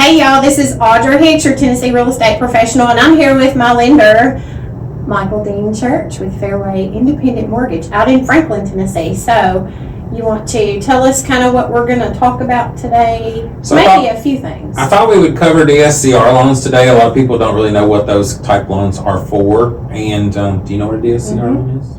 Hey y'all, this is Audra Hicks, your Tennessee real estate professional, and I'm here with my lender, Michael Dean Church with Fairway Independent Mortgage out in Franklin, Tennessee. So you want to tell us kind of what we're going to talk about today? So maybe a few things. I thought we would cover DSCR loans today. A lot of people don't really know what those type loans are for. And do you know what a DSCR loan is?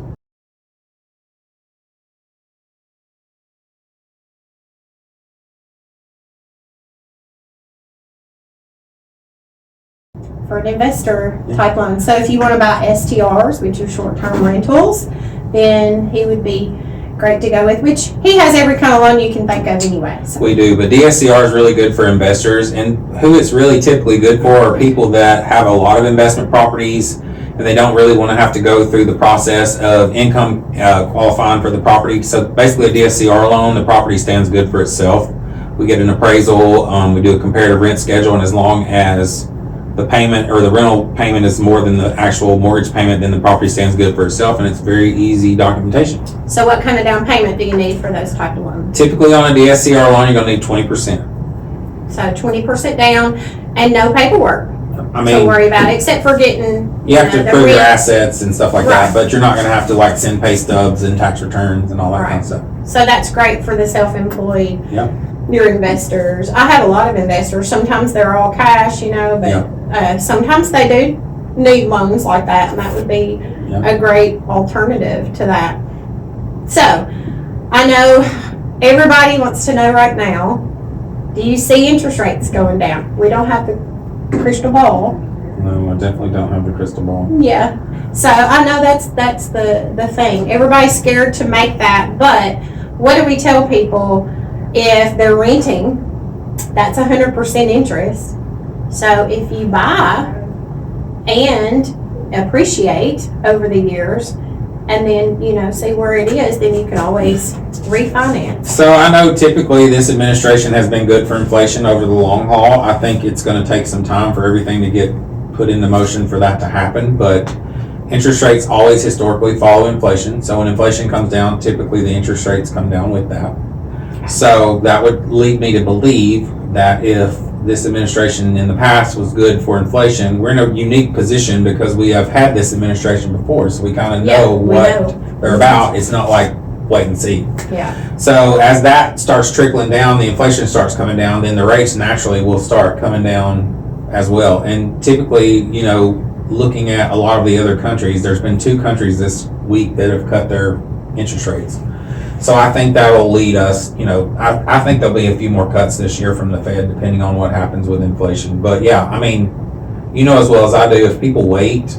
For an investor type loan. So if you want to buy STRs, which are short-term rentals, then he would be great to go with, which he has every kind of loan you can think of anyway. So. We do, but DSCR is really good for investors, and who it's really typically good for are people that have a lot of investment properties and they don't really want to have to go through the process of income qualifying for the property. So basically a DSCR loan, the property stands good for itself. We get an appraisal, we do a comparative rent schedule, and as long as the payment or the rental payment is more than the actual mortgage payment, then the property stands good for itself, and it's very easy documentation. So what kind of down payment do you need for those type of loans? Typically on a DSCR loan, you're going to need 20%. So 20% down and no paperwork to worry about, except for getting... You have to prove your assets and stuff like that, but you're not going to have to like send pay stubs and tax returns and all that kind of stuff. So that's great for the self-employed. Yeah. Your investors. I have a lot of investors. Sometimes they're all cash, but sometimes they do need loans like that, and that would be a great alternative to that. So, I know everybody wants to know right now, do you see interest rates going down? We don't have the crystal ball. No, I definitely don't have the crystal ball. Yeah. So, I know that's the thing. Everybody's scared to make that, but what do we tell people? If they're renting, that's 100% interest. So if you buy and appreciate over the years, and then, see where it is, then you can always refinance. So I know typically this administration has been good for inflation over the long haul. I think it's going to take some time for everything to get put into motion for that to happen, but interest rates always historically follow inflation. So when inflation comes down, typically the interest rates come down with that. So that would lead me to believe that if this administration in the past was good for inflation, we're in a unique position because we have had this administration before, so we kind of know what they're about. It's not like wait and see. Yeah. So as that starts trickling down, the inflation starts coming down, then the rates naturally will start coming down as well. And typically, looking at a lot of the other countries, there's been 2 countries this week that have cut their interest rates. So I think that will lead us, I think there'll be a few more cuts this year from the Fed, depending on what happens with inflation. But yeah, I mean, as well as I do, if people wait,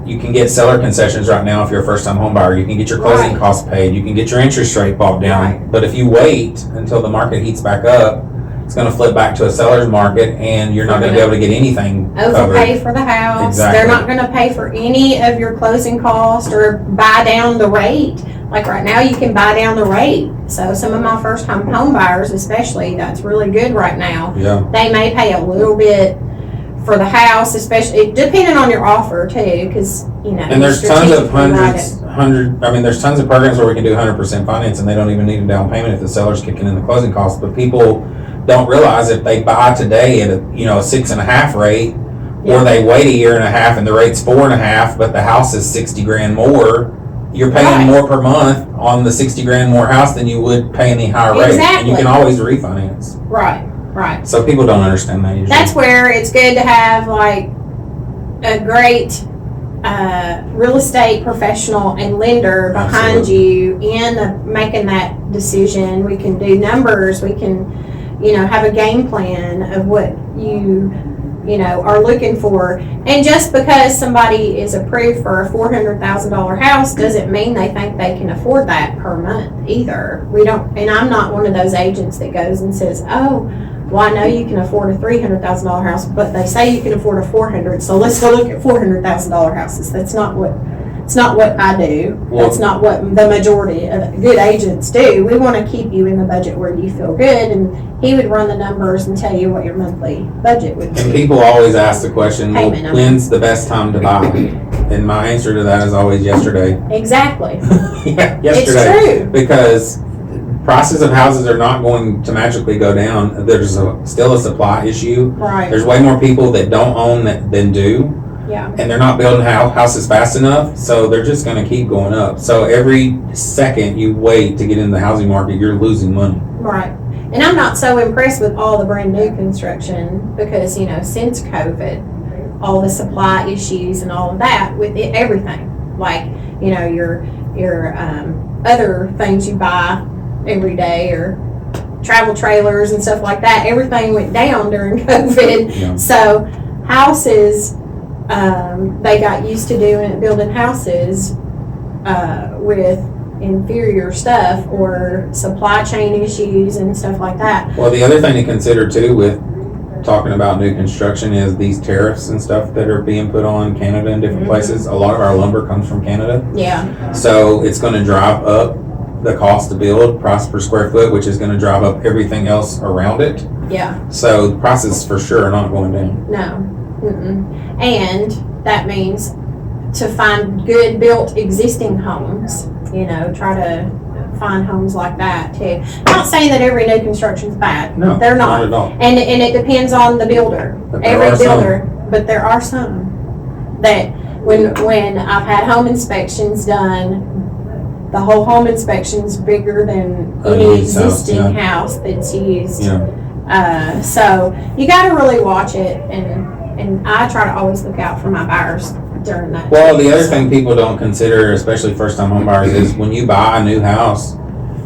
you can get seller concessions right now if you're a first-time home buyer. You can get your closing costs paid. You can get your interest rate bought down. Right. But if you wait until the market heats back up, it's going to flip back to a seller's market, and you're not going to be able to get anything overpay for the house. Exactly. They're not going to pay for any of your closing costs or buy down the rate. Like right now, you can buy down the rate. So some of my first-time home buyers, especially, that's really good right now. Yeah. They may pay a little bit for the house, especially depending on your offer too, because And there's tons of there's tons of programs where we can do 100% finance, and they don't even need a down payment if the seller's kicking in the closing costs. But people don't realize if they buy today at a 6.5 rate, or they wait a year and a half and the rate's 4.5, but the house is $60,000 more. You're paying more per month on the $60,000 more house than you would pay in the higher rate, and you can always refinance. Right. So people don't understand that usually. That's where it's good to have like a great real estate professional and lender behind you in making that decision. We can do numbers. We can, have a game plan of what you are looking for. And just because somebody is approved for a $400,000 house doesn't mean they think they can afford that per month either. We don't, and I'm not one of those agents that goes and says, oh, well, I know you can afford a $300,000 house, but they say you can afford a $400,000, so let's go look at $400,000 houses. That's not what I do. That's not what the majority of good agents do. We want to keep you in the budget where you feel good, and he would run the numbers and tell you what your monthly budget would be. And people always ask the question, when's the best time to buy? And my answer to that is always yesterday. Exactly. Yeah, yesterday. It's true. Because prices of houses are not going to magically go down. There's still a supply issue. Right. There's way more people that don't own than do. Yeah. And they're not building houses fast enough, so they're just going to keep going up. So every second you wait to get in the housing market, you're losing money. Right. And I'm not so impressed with all the brand new construction because, since COVID, all the supply issues and all of that with everything. Like, your other things you buy every day or travel trailers and stuff like that, everything went down during COVID. Yeah. So houses, they got used to building houses with inferior stuff or supply chain issues and stuff like that. Well, the other thing to consider too with talking about new construction is these tariffs and stuff that are being put on Canada and different places. A lot of our lumber comes from Canada. Yeah. So it's going to drive up the cost to build, price per square foot, which is going to drive up everything else around it. Yeah. So the prices for sure are not going down. No. Mm-mm. And that means to find good built existing homes, try to find homes like that too. Not saying that every new construction is bad. No, they're not. Not at all. And it depends on the builder. But there Every are some. builder, but there are some that when I've had home inspections done, the whole home inspection's bigger than A any used house, existing yeah. house that's used. Yeah. So you got to really watch it, and I try to always look out for my buyers during that. Well, the other thing people don't consider, especially first-time homebuyers, is when you buy a new house,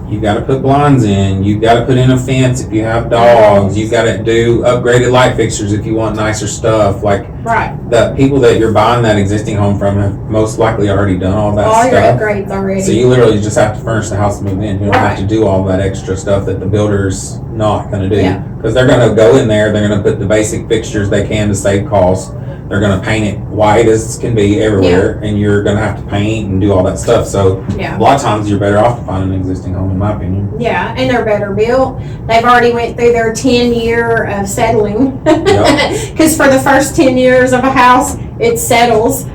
you got to put blinds in. You got to put in a fence if you have dogs. You got to do upgraded light fixtures if you want nicer stuff. Like Right. the people that you're buying that existing home from have most likely already done all that All your stuff. upgrades already. So you literally just have to furnish the house and move in. You don't have Right. to do all that extra stuff that the builder's not going to do. Yeah. Because they're going to go in there, they're going to put the basic fixtures they can to save costs. They're going to paint it white as can be everywhere, and you're going to have to paint and do all that stuff. So Yeah. a lot of times you're better off to find an existing home, in my opinion. Yeah, and they're better built. They've already went through their 10-year of settling. Yep. Because for the first 10 years of a house, it settles.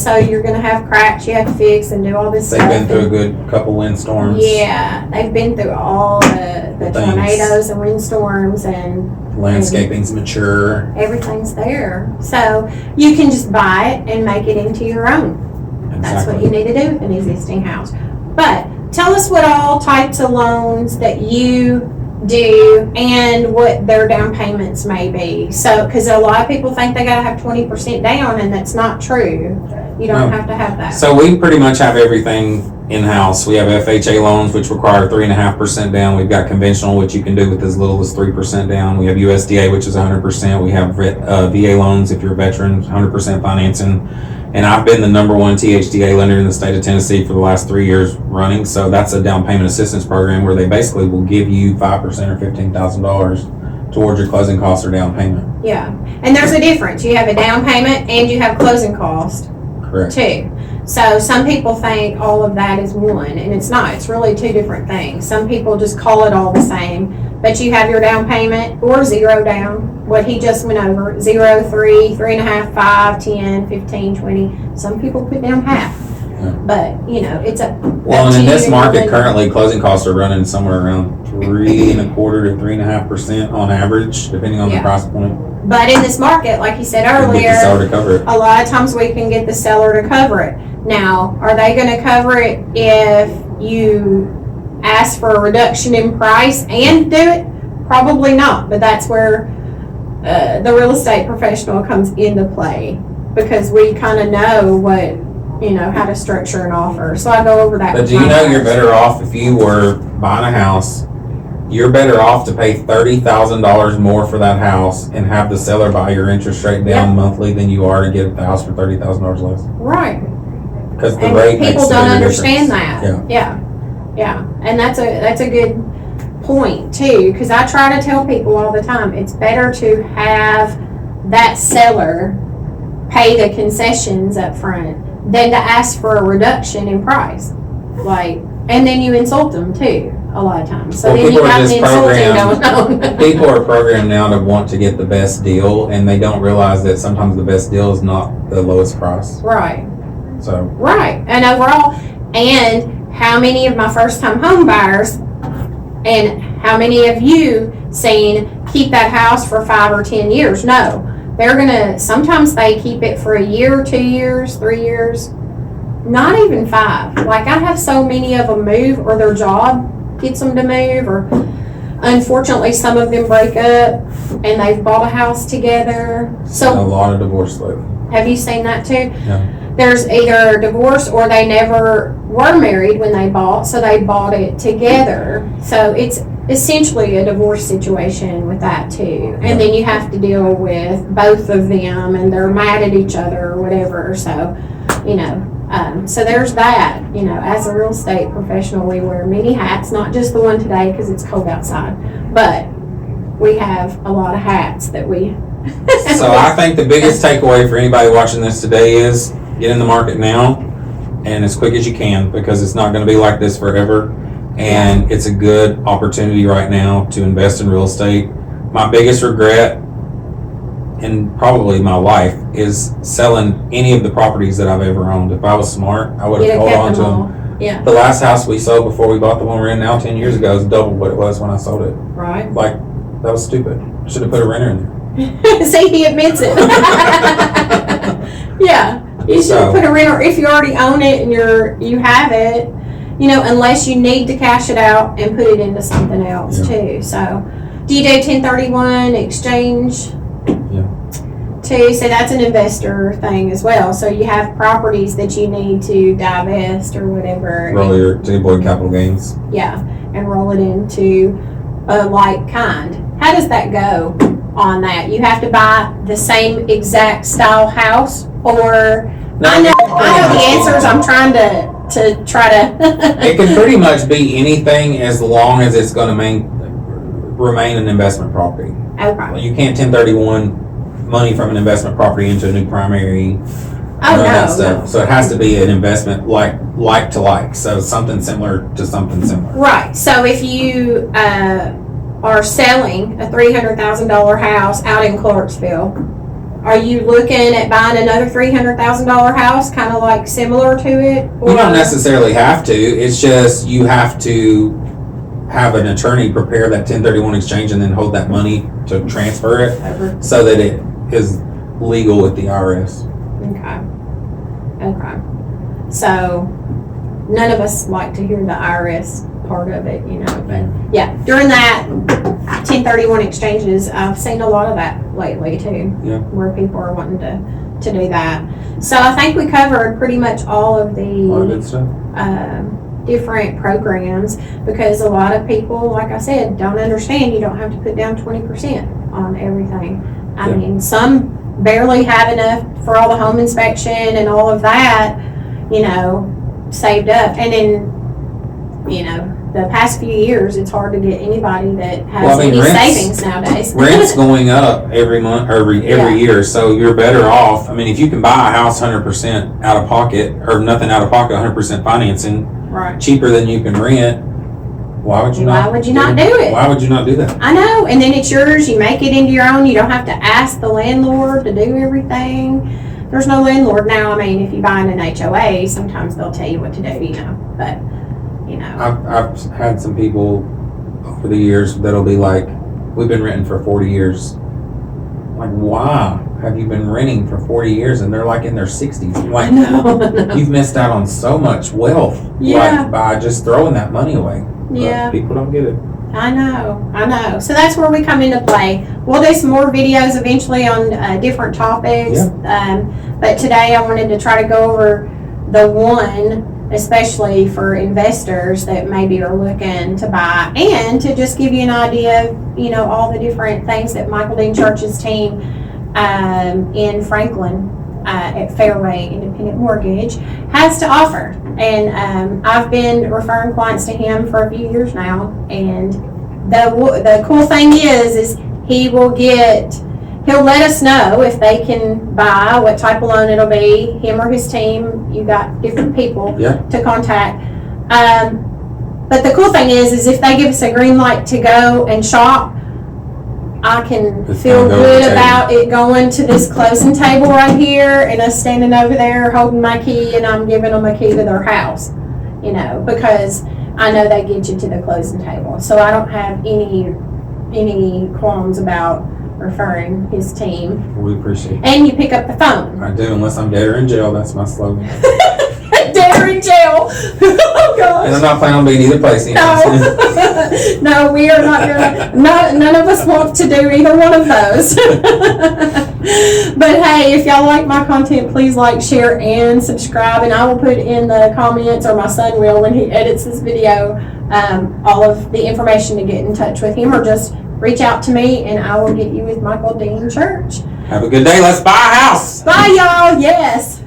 So you're going to have cracks you have to fix and do all this They've stuff. been through a good couple windstorms. Yeah, they've been through all the Things. tornadoes and windstorms and Landscaping's mature. everything's there. So you can just buy it and make it into your own. That's what you need to do with an existing house. But tell us what all types of loans that you do and what their down payments may be. So, because a lot of people think they gotta have 20% down, and that's not true. You don't No. have to have that. So we pretty much have everything in-house. We have FHA loans, which require 3.5% down. We've got conventional, which you can do with as little as 3% down. We have USDA, which is 100%. We have VA loans if you're a veteran, 100% financing. And I've been the #1 THDA lender in the state of Tennessee for the last 3 years running. So that's a down payment assistance program where they basically will give you 5% or $15,000 towards your closing costs or down payment. Yeah, and there's a difference. You have a down payment and you have closing cost Correct. too. So some people think all of that is one, and it's not. It's really two different things. Some people just call it all the same, but you have your down payment or zero down, what he just went over, 0, 3, 3.5, 5, 10, 15, 20. Some people put down half, Yeah. but it's a. Well, and in this market currently. currently, closing costs are running somewhere around 3.25% to 3.5% on average, depending on the Yeah. price point. But in this market, like you said You can get the seller earlier, to cover it. a lot of times we can get the seller to cover it. Now, are they going to cover it if you ask for a reduction in price and do it? Probably not, but that's where the real estate professional comes into play, because we kind of know how to structure an offer. So I go over that. But with do you my know you're buyers. better off if you were buying a house? You're better off to pay $30,000 more for that house and have the seller buy your interest rate down Yeah. monthly than you are to get the house for $30,000 less. Right. Because the And rate makes people a don't bigger understand difference. that. Yeah. And that's a good point too, because I try to tell people all the time, it's better to have that seller pay the concessions up front than to ask for a reduction in price. And then you insult them too, a lot of times. So Well, then you people are got just the insulting programmed- going on. People are programmed now to want to get the best deal, and they don't realize that sometimes the best deal is not the lowest price. Right. So Right, and overall, and how many of my first-time home buyers And how many of you seen keep that house for 5 or 10 years? No. They're gonna, sometimes they keep it for a year, 2 years, 3 years, not even 5. Like, I have so many of them move, or their job gets them to move, or unfortunately some of them break up and they've bought a house together. A So lot of divorce lately. have you seen that too? Yeah. There's either a divorce or they never were married when they bought, so they bought it together. So it's essentially a divorce situation with that too. And then you have to deal with both of them and they're mad at each other or whatever. So, so there's that. As a real estate professional, we wear many hats, not just the one today because it's cold outside, but we have a lot of hats that we. So I think the biggest takeaway for anybody watching this today is get in the market now and as quick as you can, because it's not going to be like this forever. And it's a good opportunity right now to invest in real estate. My biggest regret in probably my life is selling any of the properties that I've ever owned. If I was smart, I would have held on to them. Yeah. The last house we sold before we bought the one we're in now 10 years ago is double what it was when I sold it. Right. Like, that was stupid. I should have put a renter in there. See, he admits it. Yeah. You should have put a renter if you already own it and you have it, unless you need to cash it out and put it into something else too. So, do you do 1031 exchange? Yeah. Too, so that's an investor thing as well. So you have properties that you need to divest or whatever. Roll your to avoid capital gains. Yeah, and roll it into a like kind. How does that go on that? You have to buy the same exact style house, or No, I know the answers. I'm trying to try to. It can pretty much be anything as long as it's going to remain an investment property. Okay. You can't 1031 money from an investment property into a new primary. Oh, that no, stuff. no. So it has to be an investment like to like. So something similar to something similar. Right. So if you are selling a $300,000 house out in Clarksville, are you looking at buying another $300,000 house, kind of like similar to it? Or? You don't necessarily have to. It's just you have to have an attorney prepare that 1031 exchange and then hold that money to transfer it Over. so that it is legal with the IRS. Okay. So none of us like to hear the IRS part of it, but yeah, during that 1031 exchanges, I've seen a lot of that lately too. Yeah. Where people are wanting to do that. So I think we covered pretty much all of A lot of the good stuff. different programs, because a lot of people, like I said, don't understand you don't have to put down 20% on everything. I mean, some barely have enough for all the home inspection and all of that, saved up. And in, the past few years, it's hard to get anybody that has any savings nowadays. Rent's going up every month, every year, so you're better off. I mean, if you can buy a house 100% out of pocket, or nothing out of pocket, 100% financing, Right. cheaper than you can rent, why would you not? Why would you not do it? Why would you not do that? I know, and then it's yours. You make it into your own. You don't have to ask the landlord to do everything. There's no landlord now. I mean, if you buy in an HOA, sometimes they'll tell you what to do, but, I've had some people over the years that'll be like, we've been renting for 40 years. Like, why have you been renting for 40 years? And they're like in their 60s. I'm like, no. you've missed out on so much wealth like, by just throwing that money away. Yeah. But people don't get it. I know. So that's where we come into play. We'll do some more videos eventually on different topics. But today I wanted to try to go over the one, especially for investors that maybe are looking to buy, and to just give you an idea of, all the different things that Michael Dean Church's team in Franklin at Fairway Independent Mortgage has to offer. And I've been referring clients to him for a few years now, and the cool thing is he'll let us know if they can buy, what type of loan it'll be, him or his team. You got different people to contact. But the cool thing is if they give us a green light to go and shop, I can feel good about it going to this closing table right here and us standing over there holding my key, and I'm giving them a key to their house, because I know they get you to the closing table. So I don't have any qualms about referring his team. We appreciate it. And you pick up the phone. I do, unless I'm dead or in jail. That's my slogan. Dead or in jail. Oh gosh. And I'm not planning on being either place. No, no, we are not gonna. None of us want to do either one of those. But hey, if y'all like my content, please like, share, and subscribe. And I will put in the comments, or my son will when he edits this video, all of the information to get in touch with him, or just reach out to me, and I will get you with Michael Dean Church. Have a good day. Let's buy a house. Bye, y'all. Yes.